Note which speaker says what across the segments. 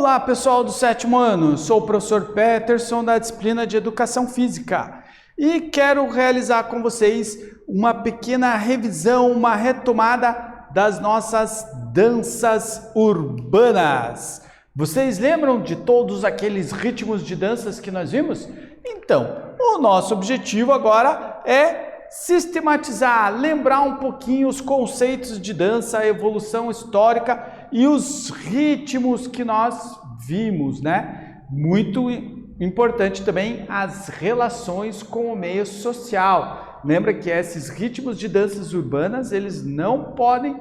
Speaker 1: Olá, pessoal do 7º ano, sou o professor Peterson da disciplina de Educação Física e quero realizar com vocês uma pequena revisão, uma retomada das nossas danças urbanas. Vocês lembram de todos aqueles ritmos de danças que nós vimos? Então, o nosso objetivo agora é sistematizar, lembrar um pouquinho os conceitos de dança, a evolução histórica e os ritmos que nós vimos, né? Muito importante também as relações com o meio social. Lembra que esses ritmos de danças urbanas, eles não podem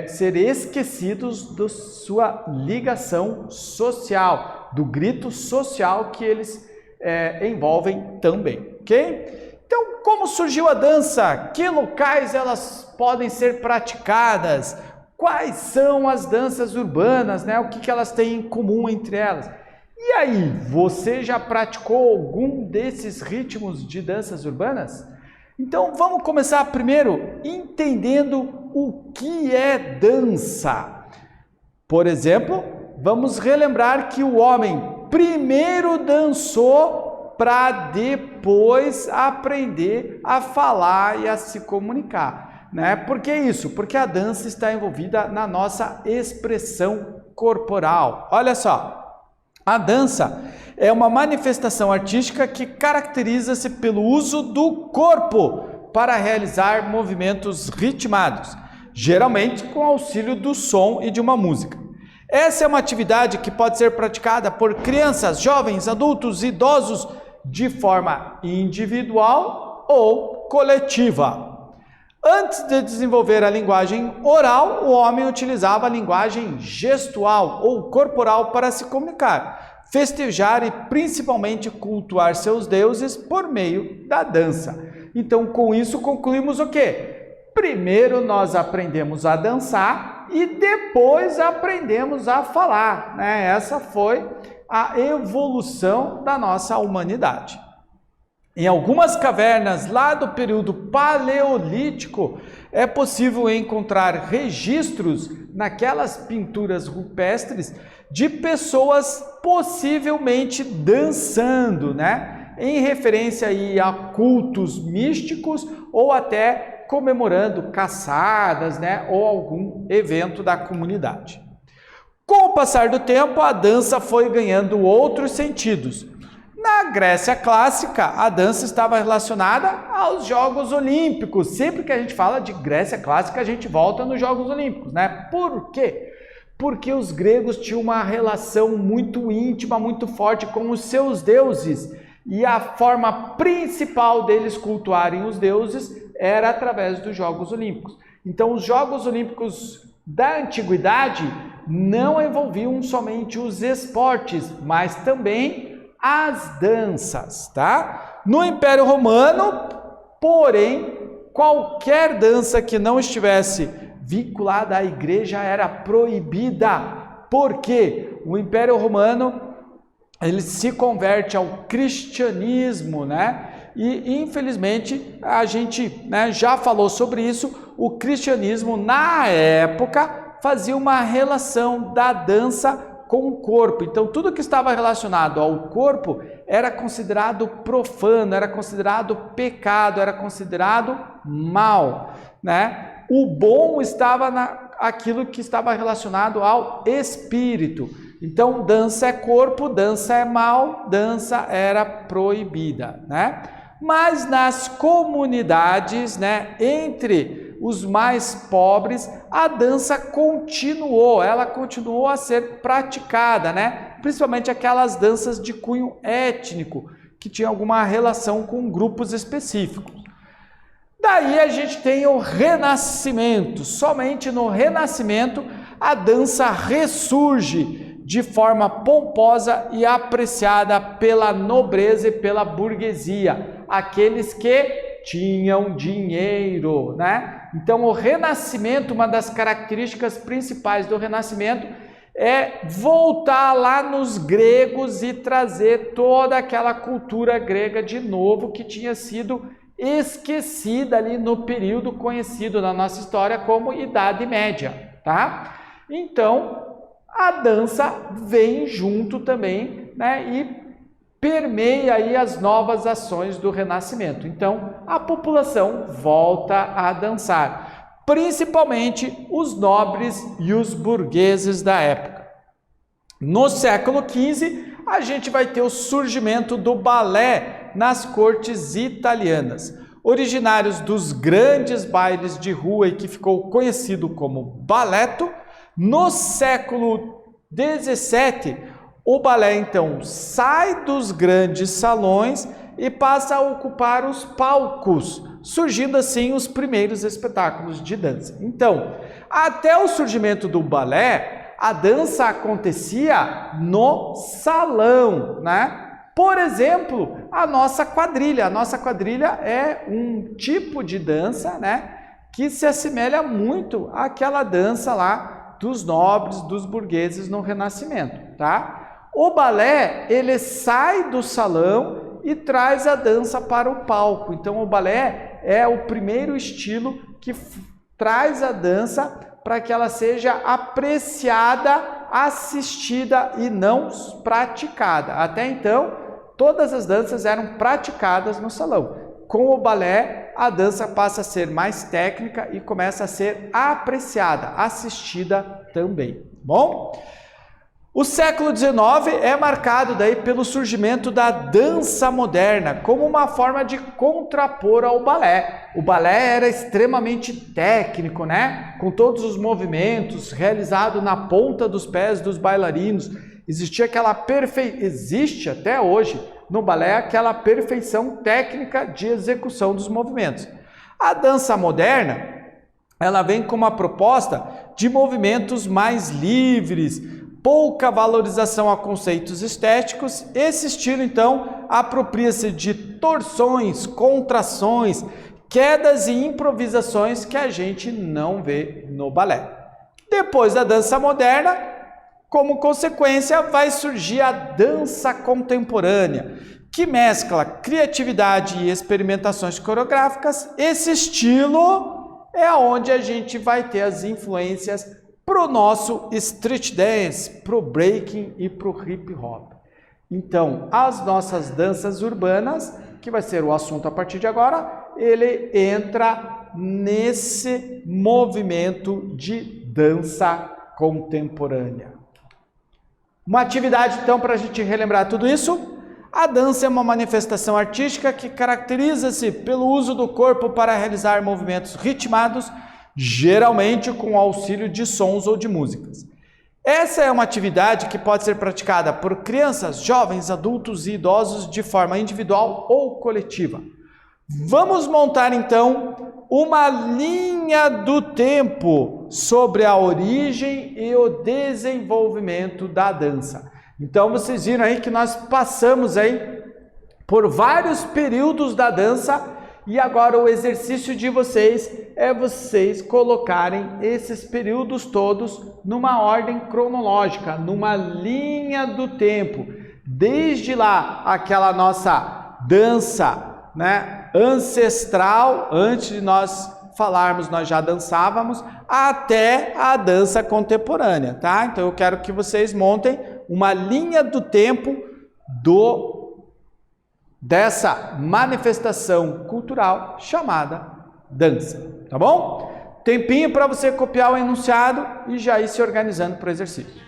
Speaker 1: ser esquecidos da sua ligação social, do grito social que eles envolvem também, ok? Então, como surgiu a dança? Que locais elas podem ser praticadas? Quais são as danças urbanas, né? O que elas têm em comum entre elas? E aí, você já praticou algum desses ritmos de danças urbanas? Então, vamos começar primeiro entendendo o que é dança. Por exemplo, vamos relembrar que o homem primeiro dançou para depois aprender a falar e a se comunicar, né? Por que isso? Porque a dança está envolvida na nossa expressão corporal. Olha só, a dança é uma manifestação artística que caracteriza-se pelo uso do corpo para realizar movimentos ritmados, geralmente com auxílio do som e de uma música. Essa é uma atividade que pode ser praticada por crianças, jovens, adultos, idosos, de forma individual ou coletiva. Antes de desenvolver a linguagem oral, o homem utilizava a linguagem gestual ou corporal para se comunicar, festejar e principalmente cultuar seus deuses por meio da dança. Então, com isso concluímos o quê? Primeiro nós aprendemos a dançar e depois aprendemos a falar, né? Essa foi a evolução da nossa humanidade. Em algumas cavernas lá do período paleolítico, é possível encontrar registros naquelas pinturas rupestres de pessoas possivelmente dançando, né? Em referência aí a cultos místicos ou até comemorando caçadas, né? Ou algum evento da comunidade. Com o passar do tempo, a dança foi ganhando outros sentidos. Na Grécia clássica, a dança estava relacionada aos Jogos Olímpicos. Sempre que a gente fala de Grécia clássica, a gente volta nos Jogos Olímpicos, né? Por quê? Porque os gregos tinham uma relação muito íntima, muito forte com os seus deuses. E a forma principal deles cultuarem os deuses era através dos Jogos Olímpicos. Então, os Jogos Olímpicos da antiguidade não envolviam somente os esportes, mas também as danças, tá? No Império Romano, porém, qualquer dança que não estivesse vinculada à igreja era proibida. Por quê? O Império Romano, ele se converte ao cristianismo, né? E infelizmente a gente, né, já falou sobre isso. O cristianismo na época fazia uma relação da dança com o corpo. Então tudo que estava relacionado ao corpo era considerado profano, era considerado pecado, era considerado mal, né? O bom estava naquilo que estava relacionado ao espírito. Então dança é corpo, dança é mal, dança era proibida, né? Mas nas comunidades, né, entre os mais pobres, a dança continuou, ela continuou a ser praticada, né? Principalmente aquelas danças de cunho étnico, que tinham alguma relação com grupos específicos. Daí a gente tem o Renascimento. Somente no Renascimento a dança ressurge de forma pomposa e apreciada pela nobreza e pela burguesia, aqueles que tinham dinheiro, né? Então o Renascimento, uma das características principais do Renascimento é voltar lá nos gregos e trazer toda aquela cultura grega de novo que tinha sido esquecida ali no período conhecido na nossa história como Idade Média, tá? Então, a dança vem junto também, né, e permeia aí as novas ações do Renascimento. Então, a população volta a dançar, principalmente os nobres e os burgueses da época. No século XV, a gente vai ter o surgimento do balé nas cortes italianas, originários dos grandes bailes de rua e que ficou conhecido como balletto. No século XVII, o balé então sai dos grandes salões e passa a ocupar os palcos, surgindo assim os primeiros espetáculos de dança. Então, até o surgimento do balé, a dança acontecia no salão, né? Por exemplo, a nossa quadrilha. A nossa quadrilha é um tipo de dança, né, que se assemelha muito àquela dança lá dos nobres, dos burgueses no Renascimento, tá? O balé, ele sai do salão e traz a dança para o palco. Então, o balé é o primeiro estilo que traz a dança para que ela seja apreciada, assistida e não praticada. Até então, todas as danças eram praticadas no salão. Com o balé, a dança passa a ser mais técnica e começa a ser apreciada, assistida também. Bom, o século XIX é marcado daí pelo surgimento da dança moderna como uma forma de contrapor ao balé. O balé era extremamente técnico, né? Com todos os movimentos realizados na ponta dos pés dos bailarinos. Existia aquela existe até hoje no balé aquela perfeição técnica de execução dos movimentos. A dança moderna, ela vem com uma proposta de movimentos mais livres, pouca valorização a conceitos estéticos. Esse estilo, então, apropria-se de torções, contrações, quedas e improvisações que a gente não vê no balé. Depois da dança moderna, como consequência, vai surgir a dança contemporânea, que mescla criatividade e experimentações coreográficas. Esse estilo é onde a gente vai ter as influências para o nosso street dance, para o breaking e para o hip hop. Então, as nossas danças urbanas, que vai ser o assunto a partir de agora, ele entra nesse movimento de dança contemporânea. Uma atividade, então, para a gente relembrar tudo isso. A dança é uma manifestação artística que caracteriza-se pelo uso do corpo para realizar movimentos ritmados, geralmente com o auxílio de sons ou de músicas. Essa é uma atividade que pode ser praticada por crianças, jovens, adultos e idosos de forma individual ou coletiva. Vamos montar, então, uma linha do tempo sobre a origem e o desenvolvimento da dança. Então, vocês viram aí que nós passamos aí por vários períodos da dança e agora o exercício de vocês é vocês colocarem esses períodos todos numa ordem cronológica, numa linha do tempo. Desde lá, aquela nossa dança, né, ancestral, antes de nós falarmos, nós já dançávamos, até a dança contemporânea, tá? Então eu quero que vocês montem uma linha do tempo dessa manifestação cultural chamada dança, tá bom? Tempinho para você copiar o enunciado e já ir se organizando para o exercício.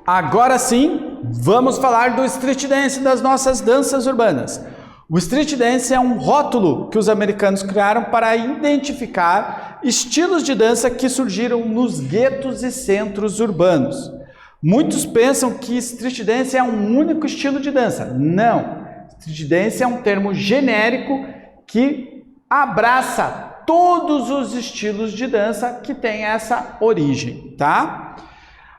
Speaker 1: Agora sim, vamos falar do street dance, das nossas danças urbanas. O street dance é um rótulo que os americanos criaram para identificar estilos de dança que surgiram nos guetos e centros urbanos. Muitos pensam que street dance é um único estilo de dança. Não. Street dance é um termo genérico que abraça todos os estilos de dança que têm essa origem, tá?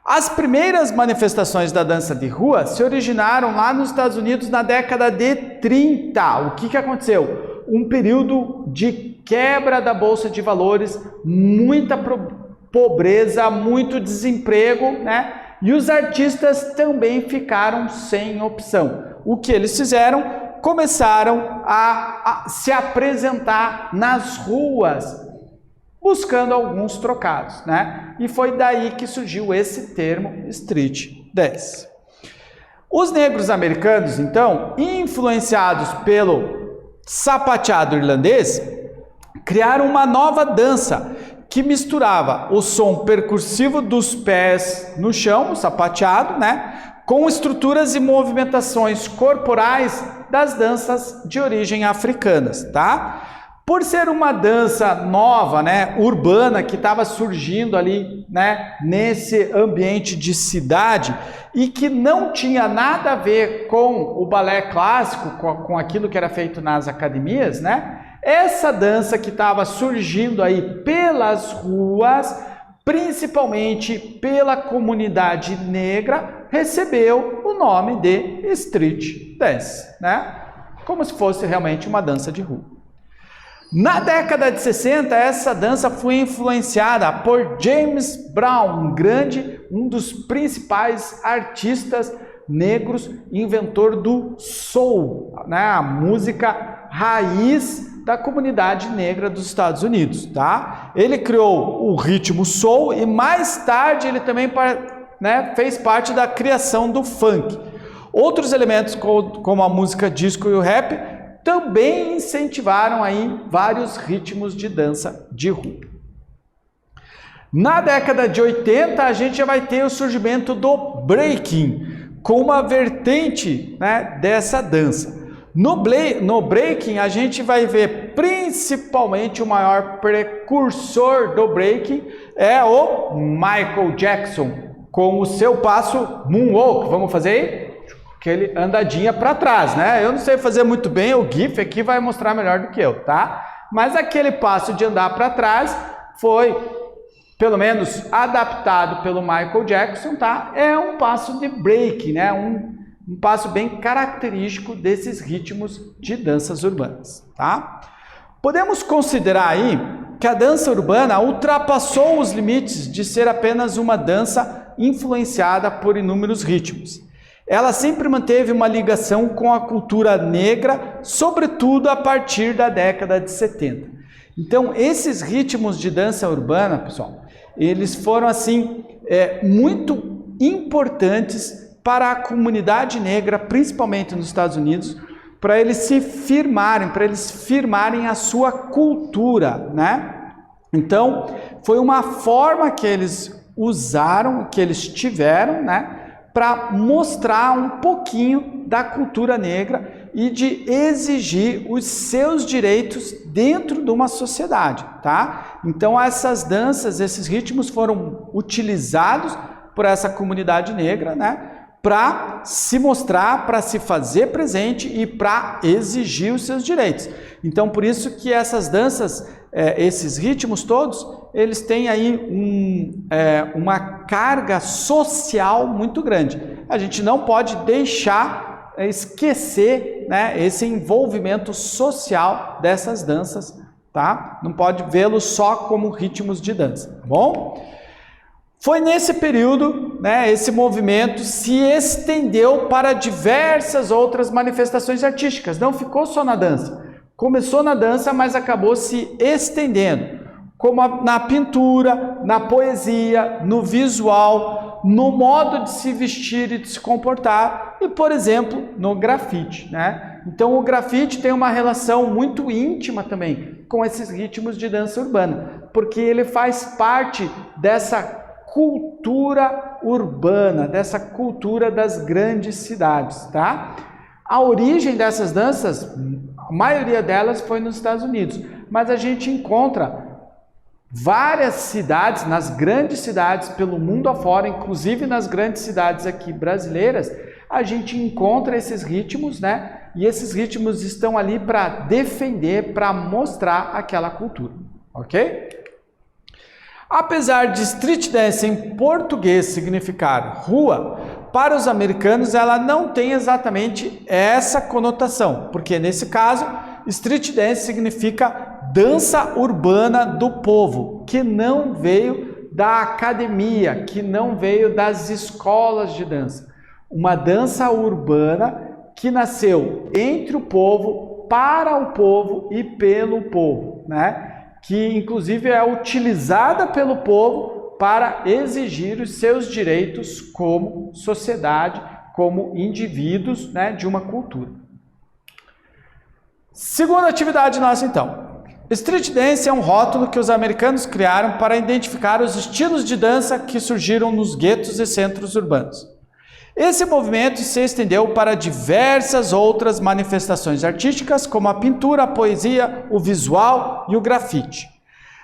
Speaker 1: As primeiras manifestações da dança de rua se originaram lá nos Estados Unidos na década de 30. O que aconteceu? Um período de quebra da bolsa de valores, muita pobreza, muito desemprego, né? E os artistas também ficaram sem opção. O que eles fizeram? Começaram a se apresentar nas ruas, buscando alguns trocados, né? E foi daí que surgiu esse termo street dance. Os negros americanos, então, influenciados pelo sapateado irlandês, criaram uma nova dança que misturava o som percussivo dos pés no chão, o sapateado, né? Com estruturas e movimentações corporais das danças de origem africanas, tá? Por ser uma dança nova, né, urbana, que estava surgindo ali, né, nesse ambiente de cidade e que não tinha nada a ver com o balé clássico, com aquilo que era feito nas academias, né, essa dança que estava surgindo aí pelas ruas, principalmente pela comunidade negra, recebeu o nome de street dance, né, como se fosse realmente uma dança de rua. Na década de 60, essa dança foi influenciada por James Brown, um dos principais artistas negros, inventor do soul, né? A música raiz da comunidade negra dos Estados Unidos, tá? Ele criou o ritmo soul e mais tarde ele também, né, fez parte da criação do funk. Outros elementos como a música disco e o rap também incentivaram aí vários ritmos de dança de rua. Na década de 80, a gente já vai ter o surgimento do breaking, com uma vertente, né, dessa dança. No breaking, a gente vai ver principalmente o maior precursor do breaking é o Michael Jackson, com o seu passo moonwalk. Vamos fazer aí? Aquele andadinha para trás, né? Eu não sei fazer muito bem, o GIF aqui vai mostrar melhor do que eu, tá? Mas aquele passo de andar para trás foi, pelo menos, adaptado pelo Michael Jackson, tá? É um passo de break, né? Um passo bem característico desses ritmos de danças urbanas, tá? Podemos considerar aí que a dança urbana ultrapassou os limites de ser apenas uma dança influenciada por inúmeros ritmos. Ela sempre manteve uma ligação com a cultura negra, sobretudo a partir da década de 70. Então, esses ritmos de dança urbana, pessoal, eles foram, assim, muito importantes para a comunidade negra, principalmente nos Estados Unidos, para eles se firmarem, para eles firmarem a sua cultura, né? Então, foi uma forma que eles usaram, que eles tiveram, né, para mostrar um pouquinho da cultura negra e de exigir os seus direitos dentro de uma sociedade, tá? Então essas danças, esses ritmos foram utilizados por essa comunidade negra, né, para se mostrar, para se fazer presente e para exigir os seus direitos. Então por isso que essas danças, esses ritmos todos, eles têm aí uma carga social muito grande. A gente não pode deixar esquecer, né, esse envolvimento social dessas danças, tá? Não pode vê-los só como ritmos de dança, tá bom? Foi nesse período, né, esse movimento se estendeu para diversas outras manifestações artísticas, não ficou só na dança. Começou na dança, mas acabou se estendendo, como na pintura, na poesia, no visual, no modo de se vestir e de se comportar e, por exemplo, no grafite, né? Então o grafite tem uma relação muito íntima também com esses ritmos de dança urbana, porque ele faz parte dessa cultura urbana, dessa cultura das grandes cidades, tá? A origem dessas danças, a maioria delas foi nos Estados Unidos, mas a gente encontra várias cidades, nas grandes cidades pelo mundo afora, inclusive nas grandes cidades aqui brasileiras, a gente encontra esses ritmos, né? E esses ritmos estão ali para defender, para mostrar aquela cultura, ok? Apesar de street dance em português significar rua, para os americanos ela não tem exatamente essa conotação, porque nesse caso, street dance significa dança urbana do povo, que não veio da academia, que não veio das escolas de dança. Uma dança urbana que nasceu entre o povo, para o povo e pelo povo, né? Que inclusive é utilizada pelo povo para exigir os seus direitos como sociedade, como indivíduos, né, de uma cultura. Segunda atividade nossa então. Street dance é um rótulo que os americanos criaram para identificar os estilos de dança que surgiram nos guetos e centros urbanos. Esse movimento se estendeu para diversas outras manifestações artísticas, como a pintura, a poesia, o visual e o grafite.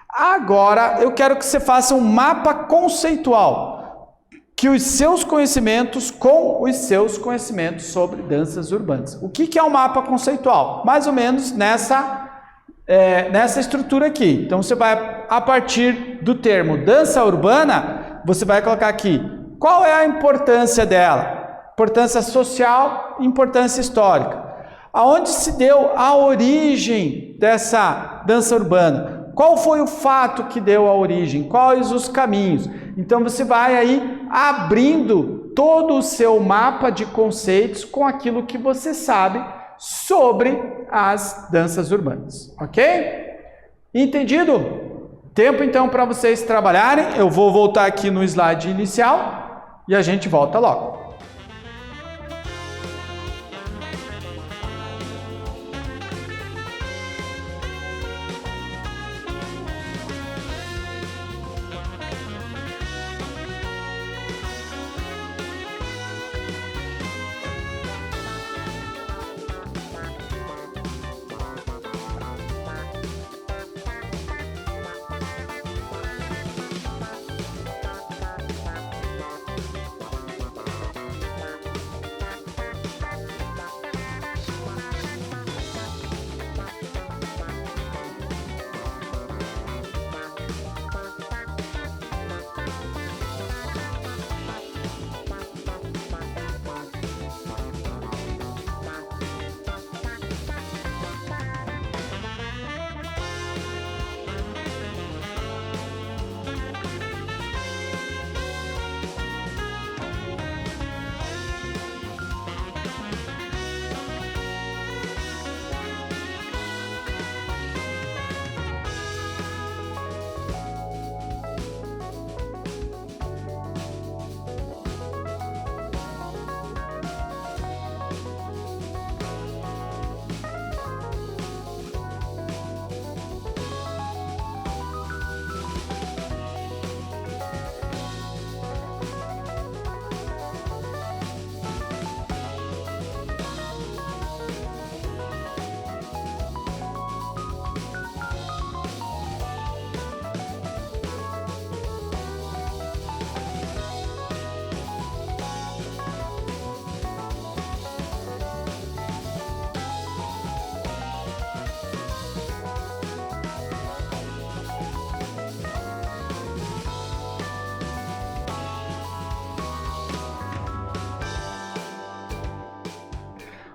Speaker 1: Agora, eu quero que você faça um mapa conceitual, que os seus conhecimentos com os seus conhecimentos sobre danças urbanas. O que é um mapa conceitual? Mais ou menos nessa estrutura aqui. Então, você vai, a partir do termo dança urbana, você vai colocar aqui qual é a importância dela? Importância social e importância histórica. Aonde se deu a origem dessa dança urbana? Qual foi o fato que deu a origem? Quais os caminhos? Então você vai aí abrindo todo o seu mapa de conceitos com aquilo que você sabe sobre as danças urbanas, ok? Entendido? Tempo então para vocês trabalharem. Eu vou voltar aqui no slide inicial e a gente volta logo.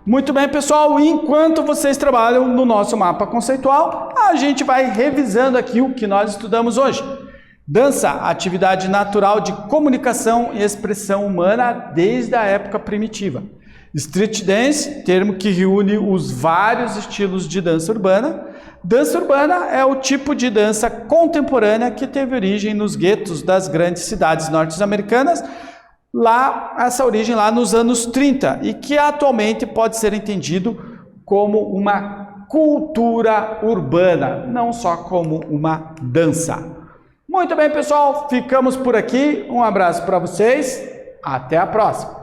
Speaker 1: Muito bem, pessoal, enquanto vocês trabalham no nosso mapa conceitual, a gente vai revisando aqui o que nós estudamos hoje. Dança, atividade natural de comunicação e expressão humana desde a época primitiva. Street dance, termo que reúne os vários estilos de dança urbana. Dança urbana é o tipo de dança contemporânea que teve origem nos guetos das grandes cidades norte-americanas, essa origem lá nos anos 30, e que atualmente pode ser entendido como uma cultura urbana, não só como uma dança. Muito bem, pessoal, ficamos por aqui. Um abraço para vocês. Até a próxima.